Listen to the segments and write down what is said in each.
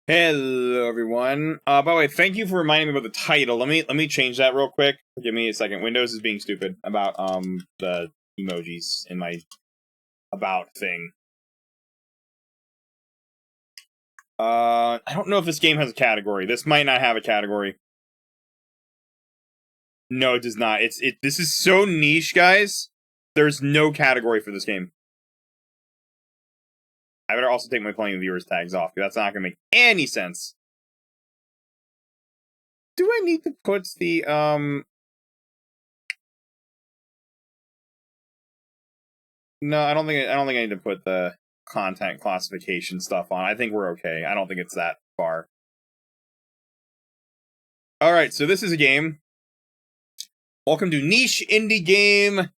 Hello, everyone. By the way, thank you for reminding me about the title. Let me change that real quick. Give me a second. Windows is being stupid about the emojis in my about thing. I don't know if this game has a category. This might not have a category. No, it does not. This is so niche, guys. There's no category for this game. I better also take my playing viewers tags off, because that's not going to make any sense. Do I need to put the, No, I don't think I need to put the content classification stuff on. I think we're okay. I don't think it's that far. Alright, so this is a game. Welcome to Niche Indie Game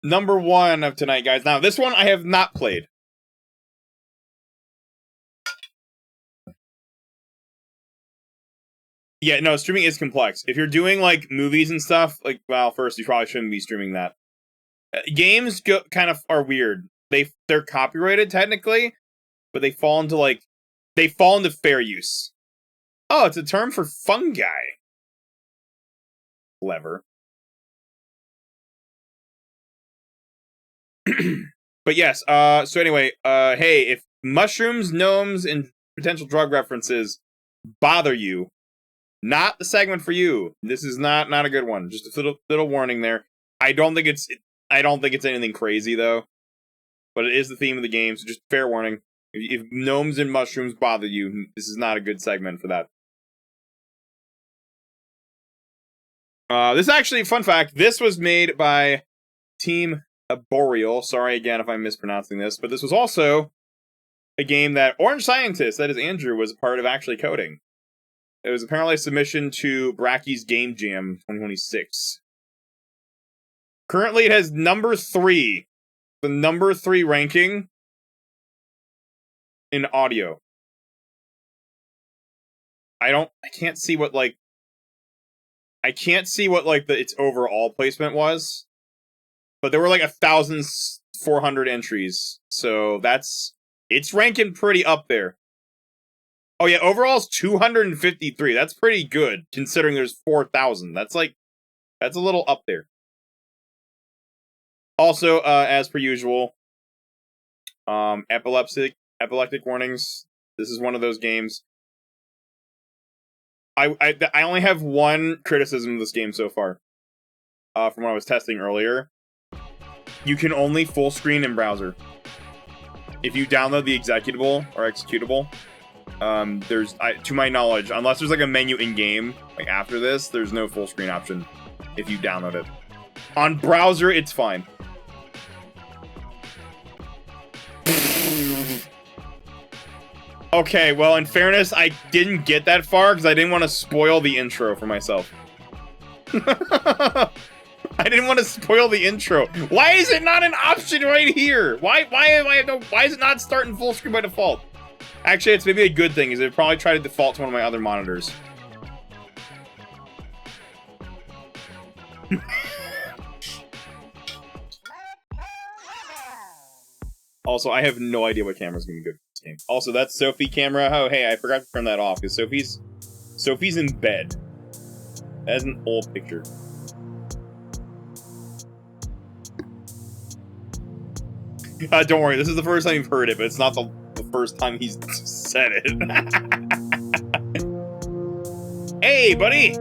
number 1 of tonight, guys. Now, this one I have not played. Yeah, no, streaming is complex. If you're doing, like, movies and stuff, like, well, first, you probably shouldn't be streaming that. Games kind of are weird. They're copyrighted, technically, but they fall into fair use. Oh, it's a term for fungi. Clever. But yes, so anyway, hey, if mushrooms, gnomes, and potential drug references bother you, not the segment for you. This is not a good one. Just a little warning there. I don't think it's anything crazy, though. But it is the theme of the game, so just fair warning. If gnomes and mushrooms bother you, this is not a good segment for that. This is actually a fun fact. This was made by Team Boreal. Sorry again if I'm mispronouncing this, but this was also a game that Orange Scientist, that is Andrew, was a part of actually coding. It was apparently a submission to Bracky's Game Jam 2026. Currently, it has number 3. The number 3 ranking in audio. I can't see what, like, its overall placement was. But there were, like, 1,400 entries. So it's ranking pretty up there. Oh, yeah, overall is 253. That's pretty good, considering there's 4,000. That's a little up there. Also, as per usual, epileptic warnings. This is one of those games. I only have one criticism of this game so far. From what I was testing earlier. You can only full screen in browser. If you download the executable, to my knowledge, unless there's like a menu in game, like after this, there's no full screen option if you download it. On browser, it's fine. Okay, well, in fairness, I didn't get that far because I didn't want to spoil the intro for myself. I didn't want to spoil the intro. Why is it not an option right here? Why is it not starting full screen by default? Actually, it's maybe a good thing, is it probably tried to default to one of my other monitors. Also, I have no idea what camera's gonna be good for this game. Also, that's Sophie camera. Oh, hey, I forgot to turn that off, because Sophie's in bed. That's an old picture. Don't worry, this is the first time you've heard it, but it's not the first time he's said it. Hey, buddy!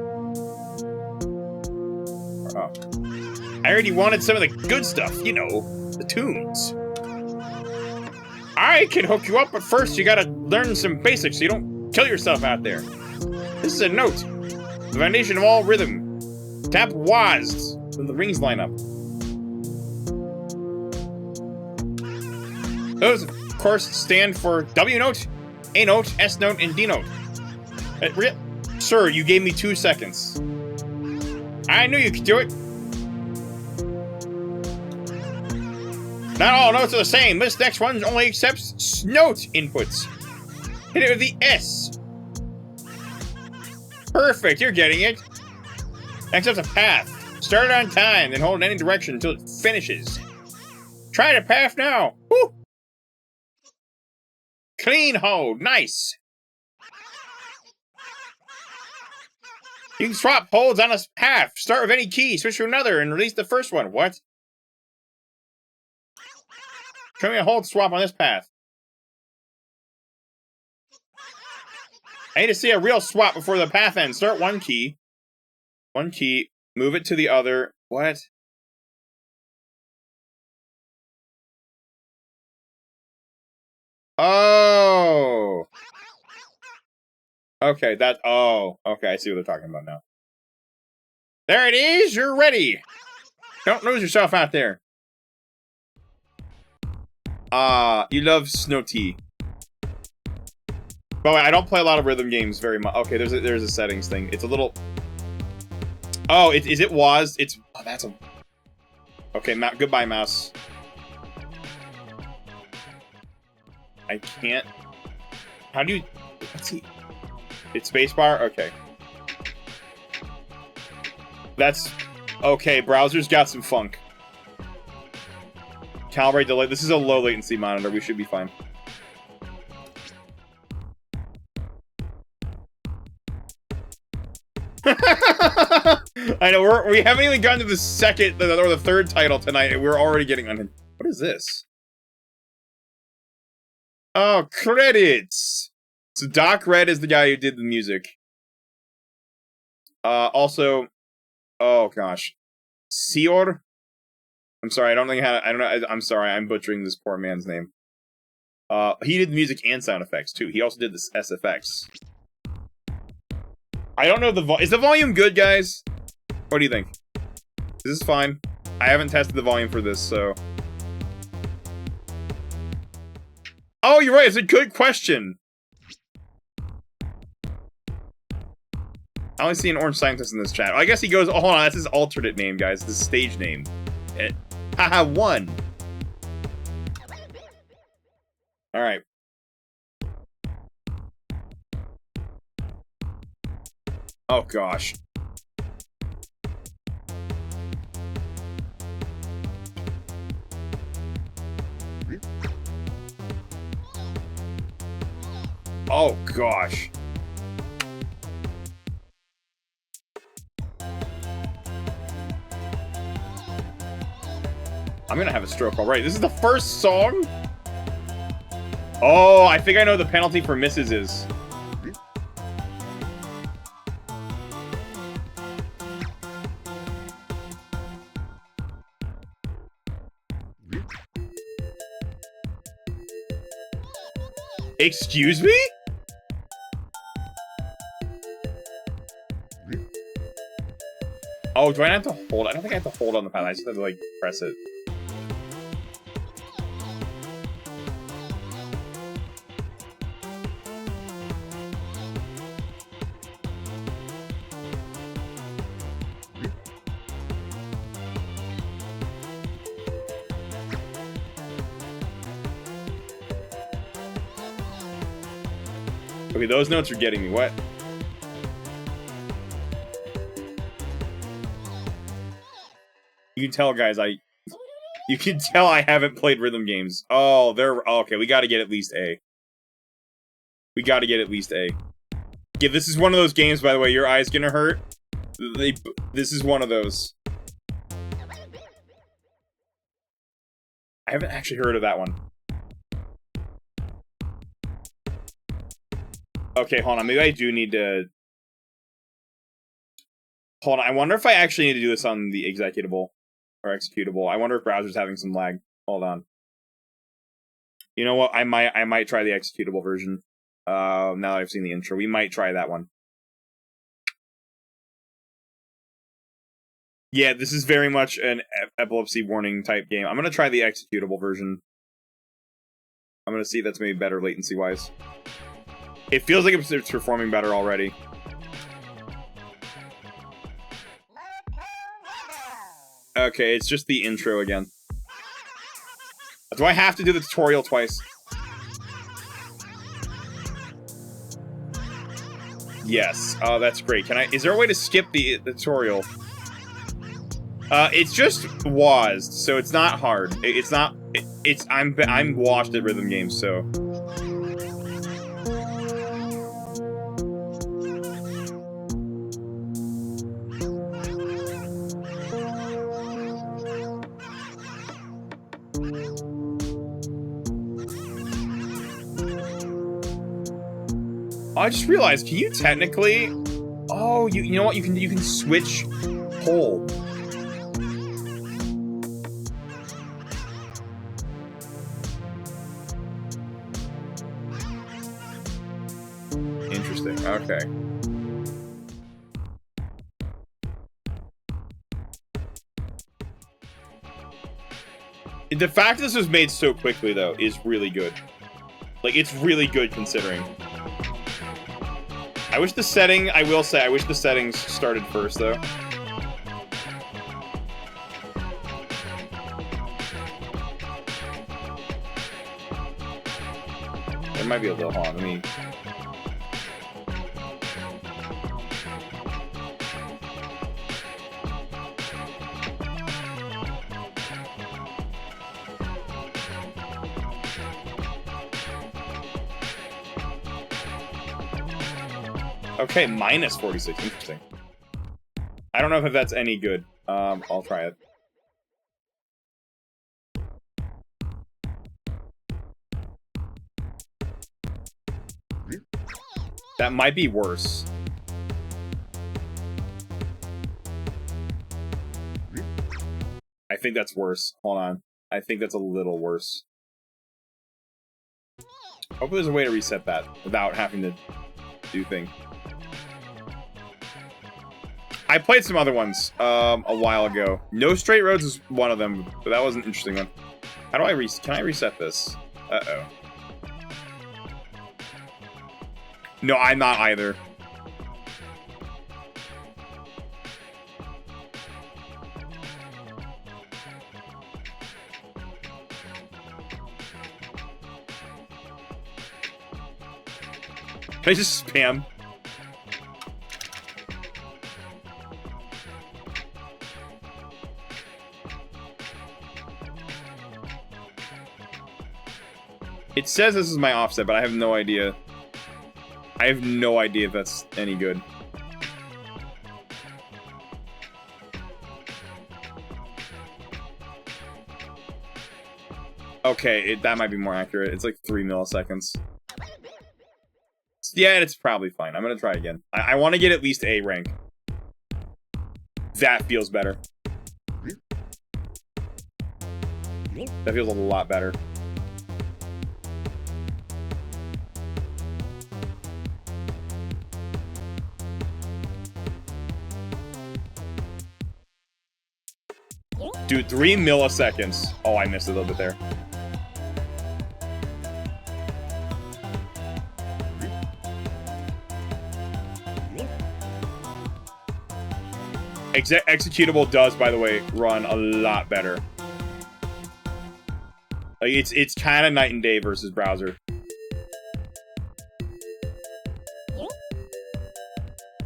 Oh. I heard you wanted some of the good stuff, you know, the tunes. I can hook you up, but first you gotta learn some basics so you don't kill yourself out there. This is a note. The foundation of all rhythm. Tap WAS when the rings line up. Those, of course, stand for W note, A note, S note, and D note. Sir, you gave me 2 seconds. I knew you could do it. Not all notes are the same. This next one only accepts note inputs. Hit it with the S. Perfect, you're getting it. Next up's a path. Start it on time, then hold in any direction until it finishes. Try the path now. Woo! Clean hold. Nice. You can swap holds on a path. Start with any key, switch to another, and release the first one. What? Show me a hold swap on this path. I need to see a real swap before the path ends. Start one key. One key. Move it to the other. What? Oh. Okay, that... Oh. Okay, I see what they're talking about now. There it is! You're ready! Don't lose yourself out there. You love snow tea. By the way, I don't play a lot of rhythm games very much. Okay, there's a settings thing. It's a little... Oh, is it WASD? It's... Oh, that's a... Okay, goodbye, mouse. I can't... How do you... Let's see. It's spacebar? Okay. That's... Okay, browser's got some funk. Calibrate delay. This is a low latency monitor. We should be fine. I know, we haven't even gotten to the second or the third title tonight, and we're already getting on. What is this? Oh, credits! So Doc Red is the guy who did the music. Also, oh gosh, Sior. I'm sorry, I don't think how. I don't know. I'm sorry, I'm butchering this poor man's name. He did the music and sound effects too. He also did the SFX. I don't know is the volume good, guys? What do you think? This is fine. I haven't tested the volume for this, so. Oh, you're right. It's a good question. I only see an orange scientist in this chat. I guess he goes. Oh, hold on. That's his alternate name, guys. This stage name. Haha, 1. All right. Oh gosh. Oh gosh. I'm gonna have a stroke already. This is the first song? Oh, I think I know the penalty for misses is. Excuse me? Oh, do I have to hold? I don't think I have to hold on the pad. I just have to, like, press it. Okay, those notes are getting me. What? You can tell, guys, you can tell I haven't played rhythm games. Oh, okay, we gotta get at least A. We gotta get at least A. Yeah, this is one of those games, by the way, your eye's gonna hurt. This is one of those. I haven't actually heard of that one. Okay, hold on. Maybe I do need to... Hold on. I wonder if I actually need to do this on the executable. Or executable. I wonder if browser's having some lag. Hold on. You know what? I might try the executable version. Now that I've seen the intro. We might try that one. Yeah, this is very much an epilepsy warning type game. I'm going to try the executable version. I'm going to see if that's maybe better latency-wise. It feels like it's performing better already. Okay, it's just the intro again. Do I have to do the tutorial twice? Yes. Oh, that's great. Is there a way to skip the tutorial? It's just WASD, so it's not hard. I'm washed at rhythm games, so. I just realized, can you technically... Oh, you know what? You can switch hold. Interesting. Okay. The fact that this was made so quickly, though, is really good. Like, it's really good considering. I wish the setting, I will say, I wish the settings started first, though. It might be a little hard. Let me... Okay, minus 46. Interesting. I don't know if that's any good. I'll try it. That might be worse. I think that's worse. Hold on. I think that's a little worse. Hopefully there's a way to reset that without having to do things. I played some other ones a while ago. No Straight Roads is one of them, but that was an interesting one. How do I can I reset this? Uh-oh. No, I'm not either. Can I just spam? It says this is my offset, but I have no idea. I have no idea if that's any good. Okay, that might be more accurate. It's like 3 milliseconds. Yeah, it's probably fine. I'm gonna try again. I want to get at least A rank. That feels better. That feels a lot better. Dude, 3 milliseconds. Oh, I missed a little bit there. Executable does, by the way, run a lot better. Like, it's kind of night and day versus browser.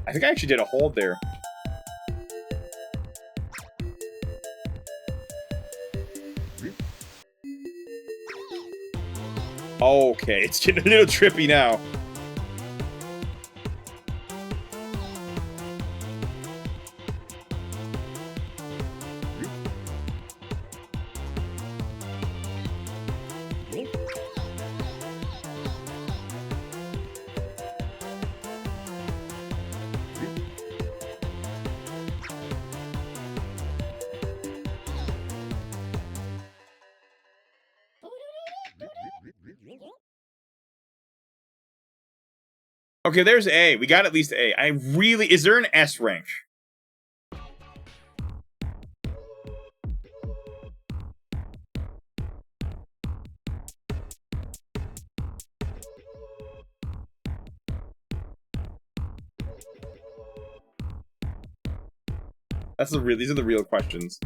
I think I actually did a hold there. Okay, it's getting a little trippy now. Okay, there's A. We got at least A. Is there an S rank? These are the real questions.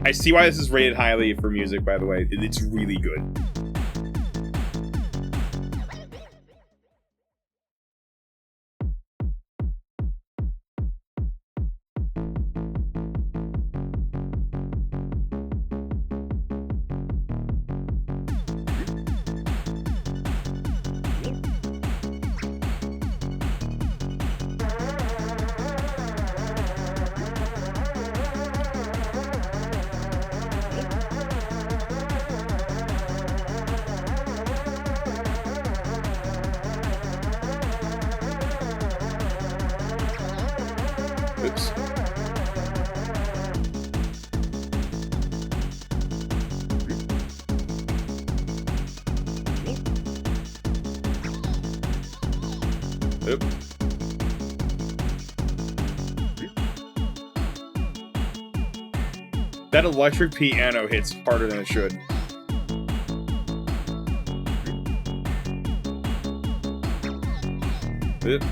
I see why this is rated highly for music, by the way. It's really good. Oops. Oop. That electric piano hits harder than it should. Oop.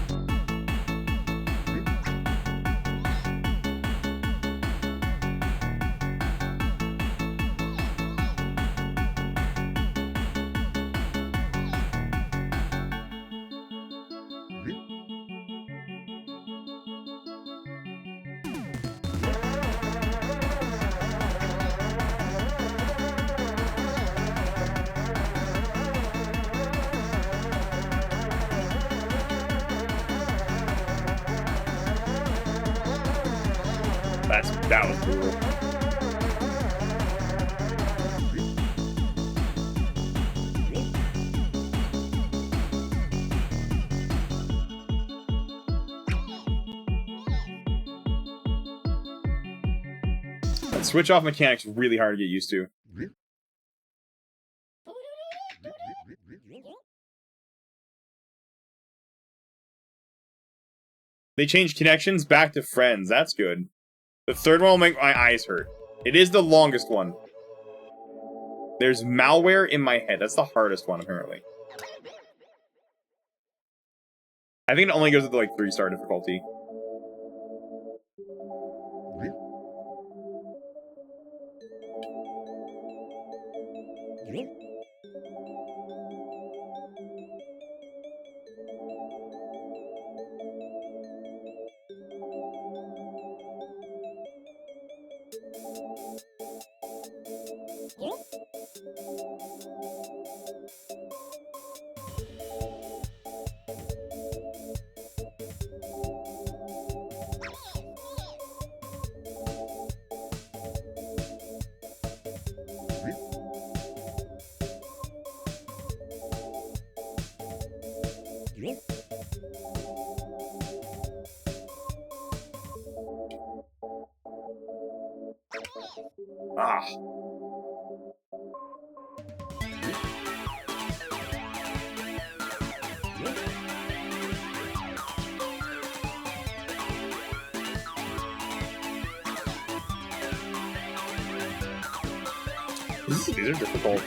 That was brutal. That switch off mechanic's really hard to get used to. They changed connections back to friends. That's good. The third one will make my eyes hurt. It is the longest one. There's malware in my head. That's the hardest one, apparently. I think it only goes with like 3-star difficulty. Ah. These are difficult.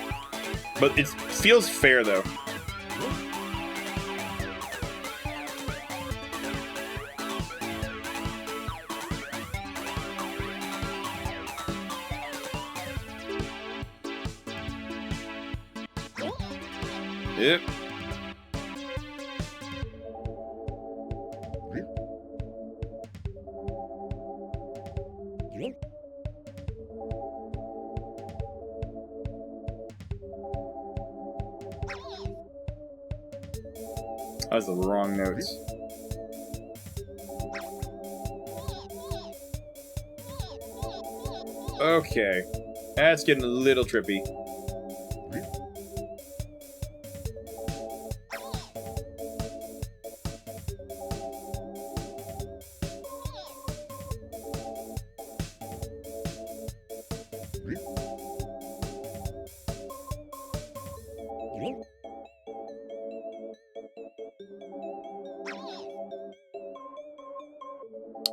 But it feels fair, though. Yep. That was the wrong notes. Okay. That's getting a little trippy.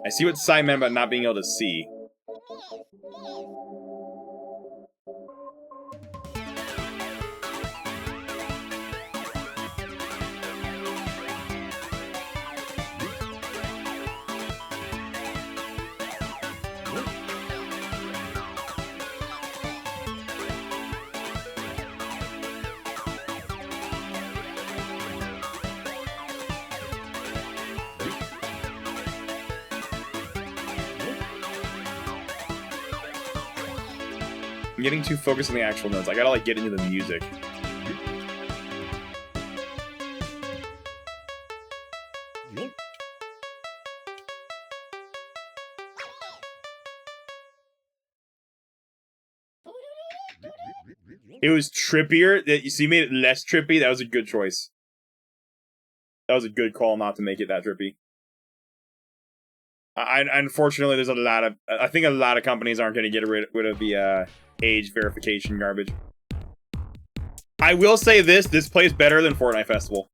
I see what Sai meant about not being able to see. I'm getting too focused on the actual notes. I gotta like get into the music. It was trippier. That you see, made it less trippy. That was a good choice. That was a good call not to make it that trippy. Unfortunately, there's a lot of. I think a lot of companies aren't going to get rid of the age verification garbage. I will say this plays better than Fortnite Festival.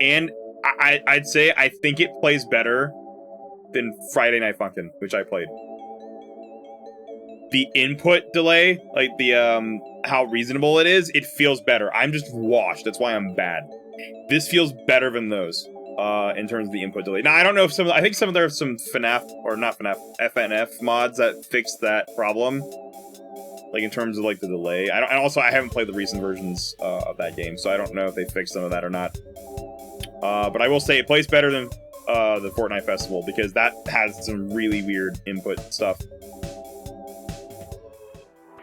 And I'd say I think it plays better than Friday Night Funkin', which I played. The input delay, like the how reasonable it is, it feels better. I'm just washed. That's why I'm bad. This feels better than those in terms of the input delay. Now I don't know if I think there are some FNAF or not FNAF FNF mods that fix that problem. Like in terms of like the delay. And also I haven't played the recent versions of that game, so I don't know if they fixed some of that or not. But I will say it plays better than the Fortnite Festival because that has some really weird input stuff.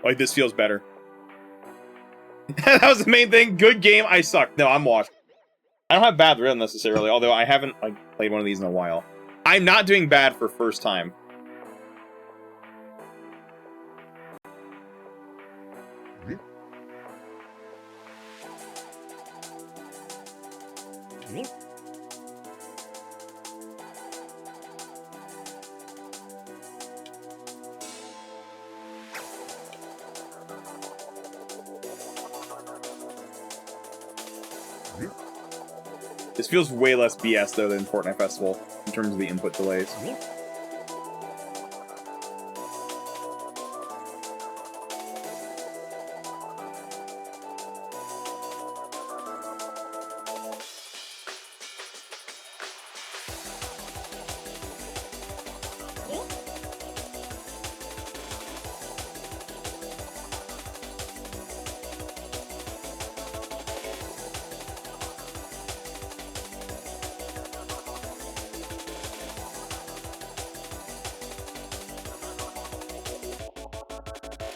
Like this feels better. That was the main thing. Good game. I suck. No, I'm washed. I don't have bad rhythm necessarily, although I haven't like played one of these in a while. I'm not doing bad for first time. This feels way less BS though than Fortnite Festival in terms of the input delays.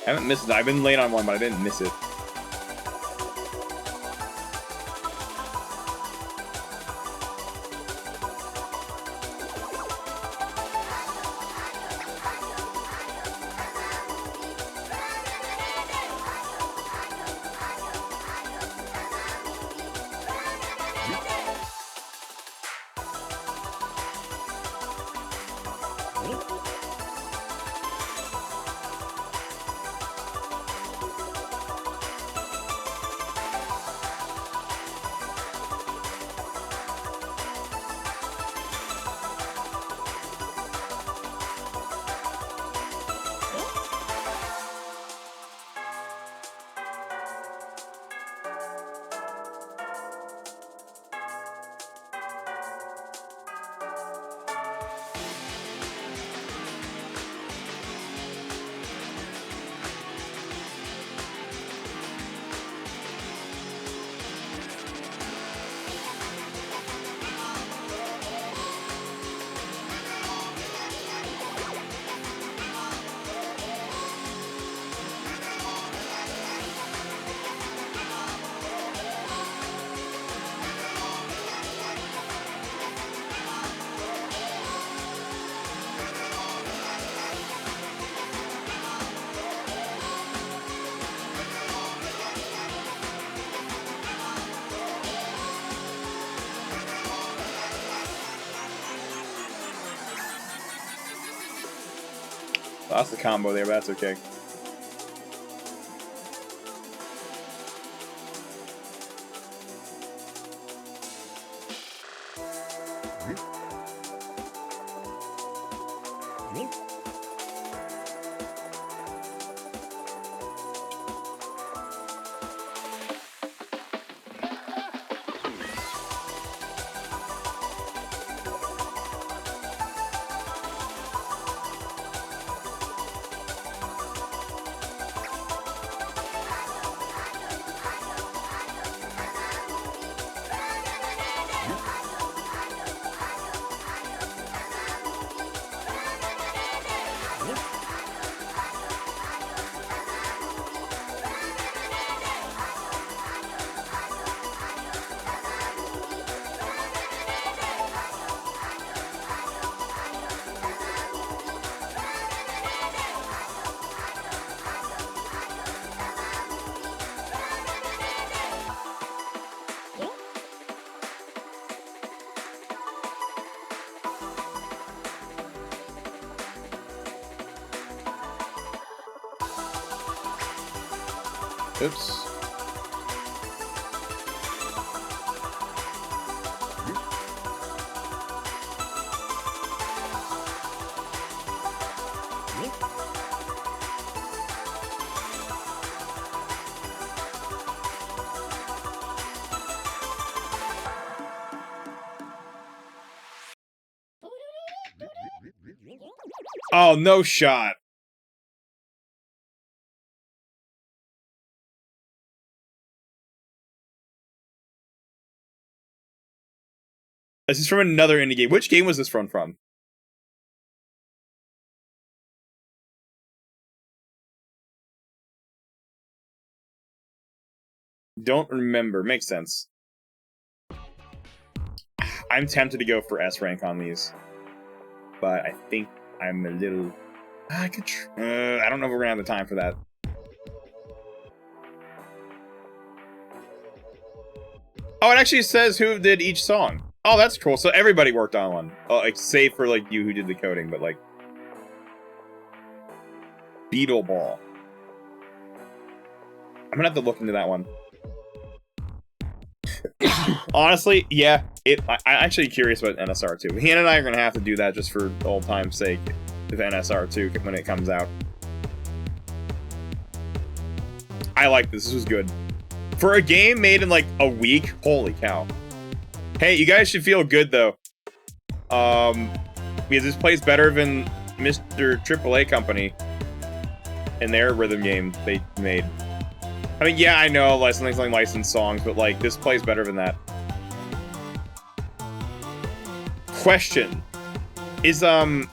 I haven't missed it. I've been late on one, but I didn't miss it. Lost the combo there, but that's okay. Oops. Oh, no shot. This is from another indie game. Which game was this from? Don't remember. Makes sense. I'm tempted to go for S rank on these, but I think I'm a little. I could. I don't know if we're gonna have the time for that. Oh, it actually says who did each song. Oh, that's cool. So everybody worked on one. Oh, like save for like you who did the coding, but like Beetle Ball. I'm gonna have to look into that one. Honestly, yeah. I'm actually curious about NSR 2. Hannah and I are gonna have to do that just for old time's sake with NSR 2 when it comes out. I like this. This was good. For a game made in like a week, holy cow. Hey, you guys should feel good though. Because this plays better than Mr. AAA Company and their rhythm game they made. I mean, yeah, I know licensing licensed songs, but like this plays better than that. Question. Is like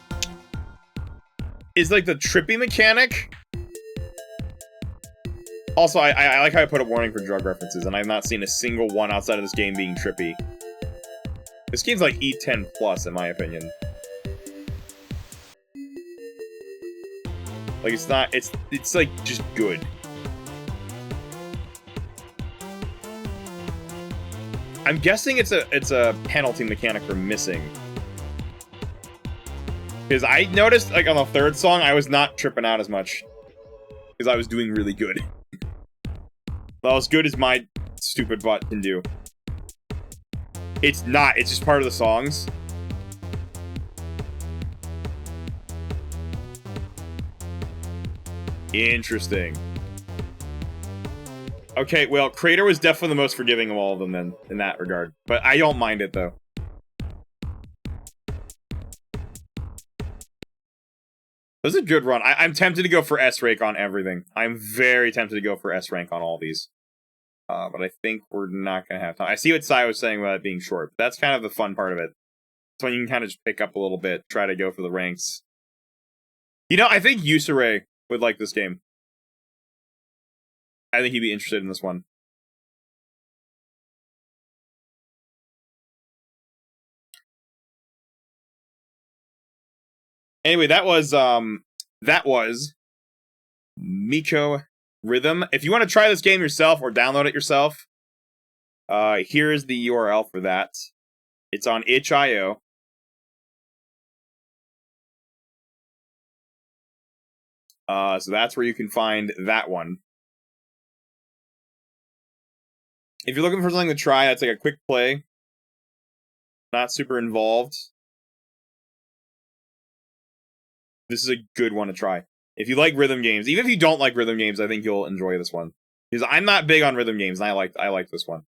the trippy mechanic? Also, I like how I put a warning for drug references, and I've not seen a single one outside of this game being trippy. This game's like E10 plus, in my opinion. Like it's not. It's like just good. I'm guessing it's a penalty mechanic for missing. Because I noticed, like, on the third song, I was not tripping out as much. Because I was doing really good. Well, as good as my stupid butt can do. It's not. It's just part of the songs. Interesting. Okay, well, Crater was definitely the most forgiving of all of them, then, in that regard. But I don't mind it, though. It was a good run. I'm tempted to go for S rank on everything. I'm very tempted to go for S rank on all these. But I think we're not going to have time. I see what Sai was saying about it being short. But that's kind of the fun part of it. So you can kind of just pick up a little bit, try to go for the ranks. You know, I think Yusure would like this game. I think he'd be interested in this one. Anyway, that was Myco Rhythm. If you want to try this game yourself or download it yourself, here is the URL for that. It's on itch.io. So that's where you can find that one. If you're looking for something to try, that's like a quick play. Not super involved. This is a good one to try. If you like rhythm games, even if you don't like rhythm games, I think you'll enjoy this one. Because I'm not big on rhythm games, and I like this one.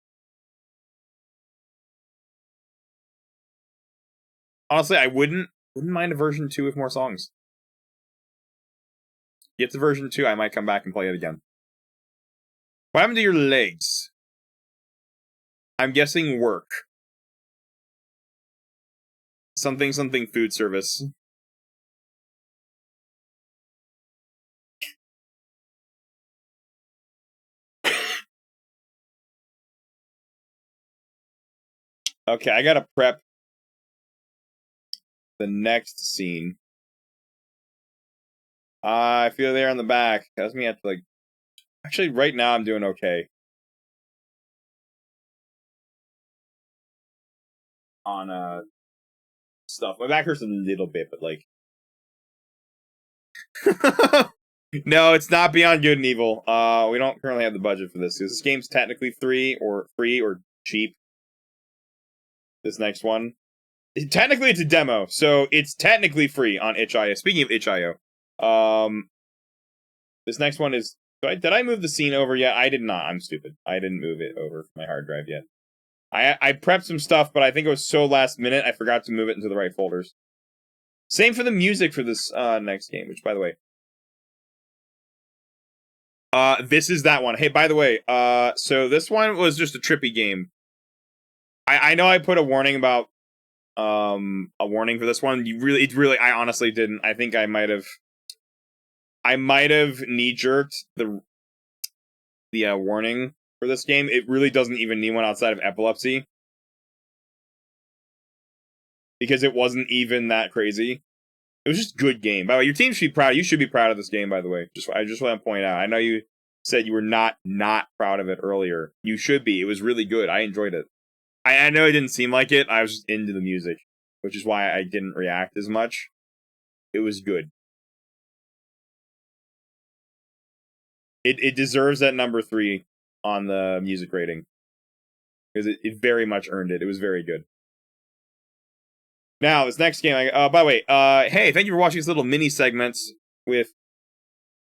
Honestly, I wouldn't mind a version 2 with more songs. Get to version 2, I might come back and play it again. What happened to your legs? I'm guessing work. Something food service. Okay, I gotta prep the next scene. I feel there on the back. That's me have to like. Actually, right now I'm doing okay. On stuff. My back hurts a little bit, but like. No, it's not Beyond Good and Evil. We don't currently have the budget for this. This game's technically free or cheap. This next one. Technically, it's a demo, so it's technically free on itch.io. Speaking of itch.io, this next one is. Did I move the scene over yet? I did not. I'm stupid. I didn't move it over from my hard drive yet. I prepped some stuff, but I think it was so last minute I forgot to move it into the right folders. Same for the music for this next game, which, by the way, this is that one. Hey, by the way, so this one was just a trippy game. I know I put a warning about a warning for this one. I honestly didn't. I think I might have knee-jerked the warning for this game. It really doesn't even need one outside of epilepsy. Because it wasn't even that crazy. It was just a good game. By the way, your team should be proud. You should be proud of this game, by the way. I just want to point out. I know you said you were not proud of it earlier. You should be. It was really good. I enjoyed it. I know it didn't seem like it. I was just into the music, which is why I didn't react as much. It was good. It deserves that number 3 on the music rating. Because it very much earned it. It was very good. Now, this next game, by the way, hey, thank you for watching these little mini segments with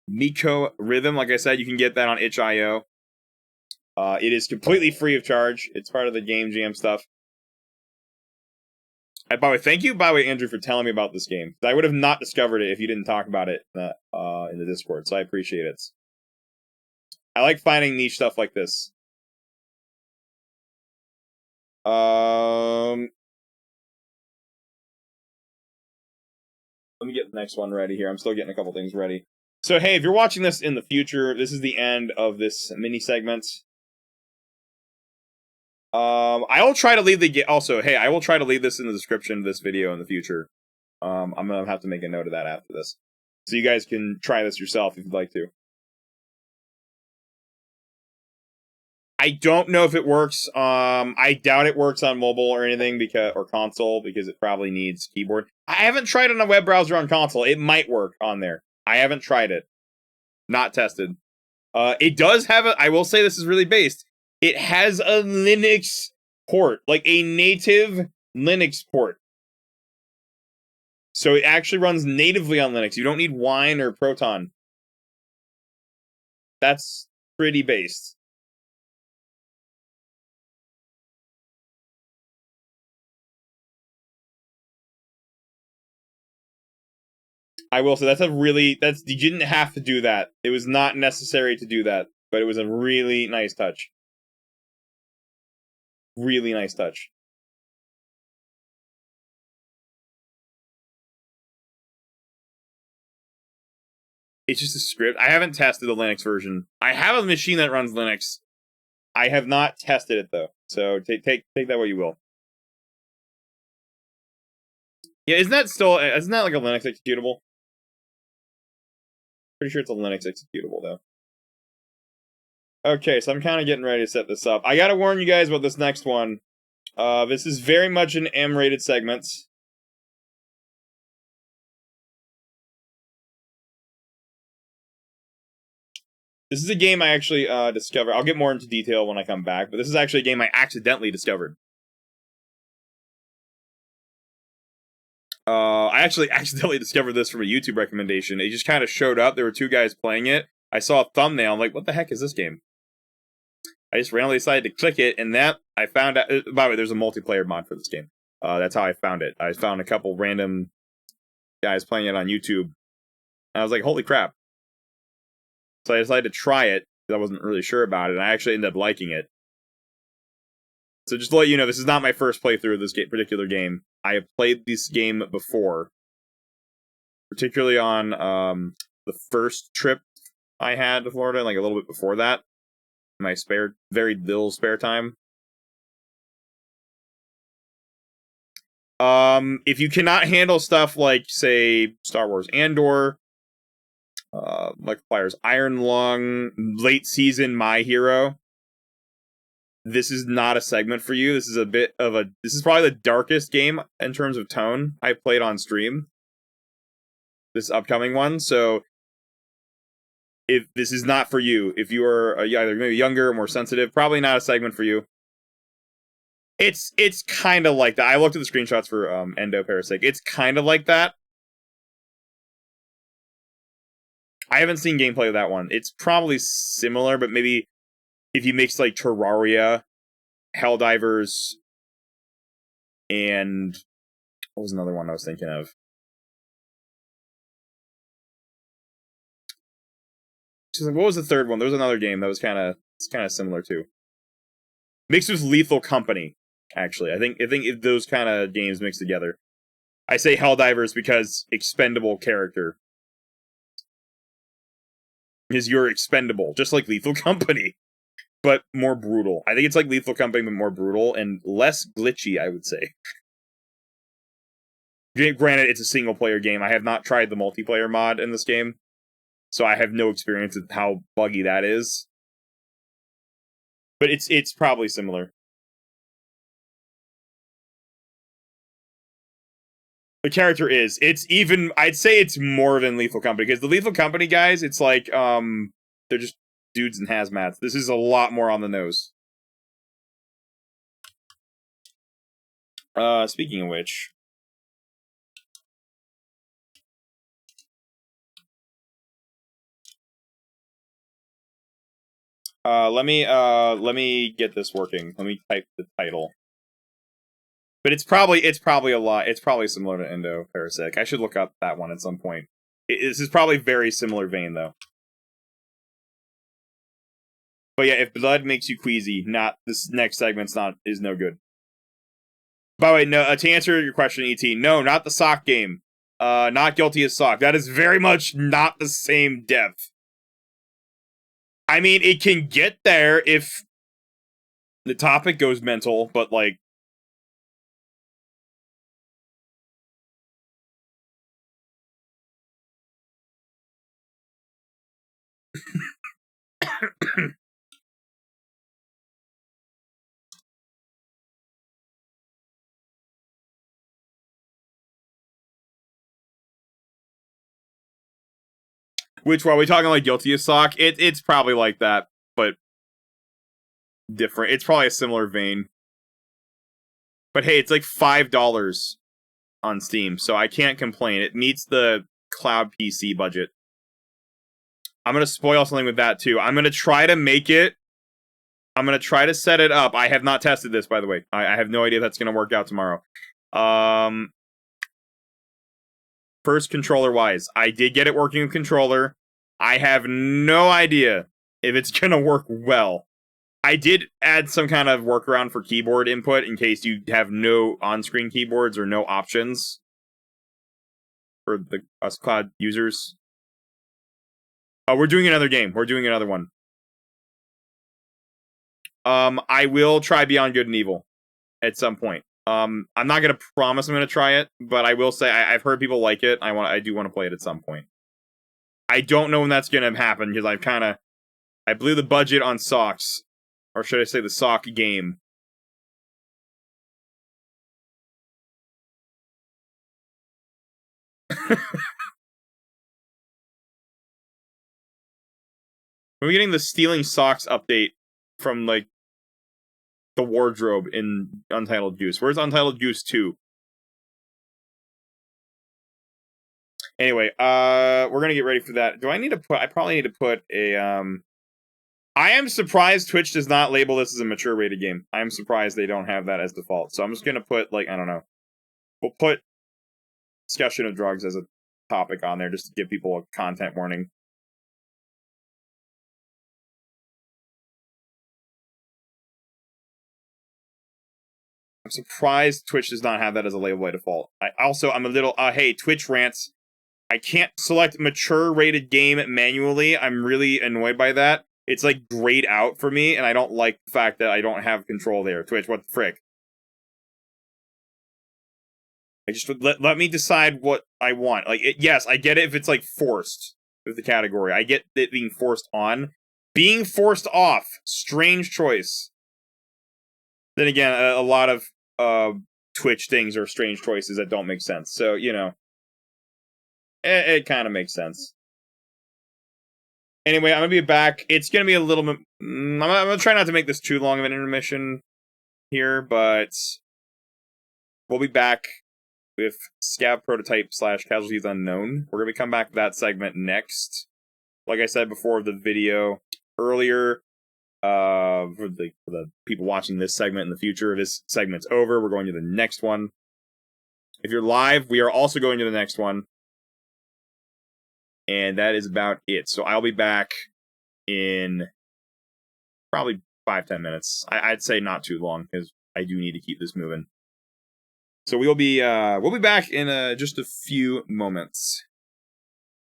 Myco Rhythm. Like I said, you can get that on itch.io. It is completely free of charge. It's part of the Game Jam stuff. By the way, thank you, Andrew, for telling me about this game. I would have not discovered it if you didn't talk about it in the Discord, so I appreciate it. I like finding niche stuff like this. Let me get the next one ready here. I'm still getting a couple things ready. So, hey, if you're watching this in the future, this is the end of this mini segment. I will try to leave the also, hey, I will try to leave this in the description of this video in the future. I'm gonna have to make a note of that after this. So you guys can try this yourself if you'd like to. I don't know if it works. I doubt it works on mobile or anything or console because it probably needs keyboard. I haven't tried it on a web browser on console. It might work on there. I haven't tried it. Not tested. It does have I will say this is really based. It has a Linux port, like a native Linux port. So it actually runs natively on Linux. You don't need Wine or Proton. That's pretty based. I will say you didn't have to do that. It was not necessary to do that, but it was a really nice touch. Really nice touch. It's just a script. I haven't tested the Linux version. I have a machine that runs Linux. I have not tested it though. So take that what you will. Yeah, isn't that like a Linux executable? Pretty sure it's a Linux executable though. Okay, so I'm kind of getting ready to set this up. I gotta warn you guys about this next one. This is very much an M-rated segment. This is a game I actually discovered. I'll get more into detail when I come back, but this is actually a game I accidentally discovered. I actually accidentally discovered this from a YouTube recommendation. It just kind of showed up. There were 2 guys playing it. I saw a thumbnail. I'm like, what the heck is this game? I just randomly decided to click it, and that I found out. By the way, there's a multiplayer mod for this game. That's how I found it. I found a couple random guys playing it on YouTube, and I was like, holy crap. So I decided to try it, because I wasn't really sure about it, and I actually ended up liking it. So just to let you know, this is not my first playthrough of this particular game. I have played this game before. Particularly on the first trip I had to Florida, like a little bit before that. My very little spare time. If you cannot handle stuff like, say, Star Wars Andor, Michael Flyer's Iron Lung, late season My Hero, this is not a segment for you. This is this is probably the darkest game in terms of tone I played on stream. This upcoming one, so if this is not for you, if you are either maybe younger or more sensitive, probably not a segment for you. It's kind of like that. I looked at the screenshots for Endo Parasite. It's kind of like that. I haven't seen gameplay of that one. It's probably similar, but maybe if you mix like Terraria, Helldivers, and what was another one I was thinking of? What was the third one? There was another game that was kind of similar too. Mixed with Lethal Company, actually. I think if those kind of games mixed together. I say Helldivers because expendable character. Because you're expendable, just like Lethal Company, but more brutal. I think it's like Lethal Company, but more brutal and less glitchy, I would say. Granted, it's a single-player game. I have not tried the multiplayer mod in this game, so I have no experience with how buggy that is. But it's probably similar. The character is. It's even. I'd say it's more than Lethal Company because the Lethal Company guys, it's like they're just dudes in hazmats. This is a lot more on the nose. Speaking of which, let me get this working. Let me type the title. But it's probably a lot. It's probably similar to Endo Parasitic. I should look up that one at some point. This is probably very similar vein though. But yeah, if blood makes you queasy, not this next segment's is no good. By the way, no. To answer your question, ET, no, not the sock game. Not guilty as sock. That is very much not the same depth. I mean, it can get there if the topic goes mental, but like. Which one are we talking like guilty as sock? It's probably like that, but different. It's probably a similar vein. But hey, it's like $5 on Steam, so I can't complain. It meets the cloud PC budget. I'm gonna spoil something with that too. I'm gonna try to make it. I'm gonna try to set it up. I have not tested this, by the way. I have no idea if that's gonna work out tomorrow. First, controller-wise, I did get it working with controller. I have no idea if it's gonna work well. I did add some kind of workaround for keyboard input in case you have no on-screen keyboards or no options for us cloud users. We're doing another game. We're doing another one. I will try Beyond Good and Evil at some point. I'm not gonna promise I'm gonna try it, but I will say I've heard people like it. I do want to play it at some point. I don't know when that's gonna happen because I blew the budget on socks, or should I say the sock game. We're getting the stealing socks update from like the wardrobe in Untitled Goose. Where's Untitled Goose 2? Anyway, we're gonna get ready for that. Do I need to put? I probably need to put a. I am surprised Twitch does not label this as a mature rated game. I'm surprised they don't have that as default. So I'm just gonna put like I don't know. We'll put discussion of drugs as a topic on there just to give people a content warning. I'm surprised Twitch does not have that as a label by default. I'm a little hey, Twitch rants. I can't select mature rated game manually. I'm really annoyed by that. It's like grayed out for me, and I don't like the fact that I don't have control there. Twitch, what the frick? Just let me decide what I want. Like, yes, I get it if it's like forced with the category. I get it being forced on. Being forced off, strange choice. Then again, a lot of Twitch things are strange choices that don't make sense. So, you know, it kind of makes sense. Anyway, I'm gonna be back. It's gonna be a little bit. I'm gonna try not to make this too long of an intermission here, but we'll be back with Scav Prototype / Casualties Unknown. We're gonna come back to that segment next. Like I said before the video earlier, for the people watching this segment in the future, this segment's over. We're going to the next one. If you're live, we are also going to the next one. And that is about it. So I'll be back in probably 5-10 minutes. I'd say not too long, because I do need to keep this moving. So we'll be back in just a few moments.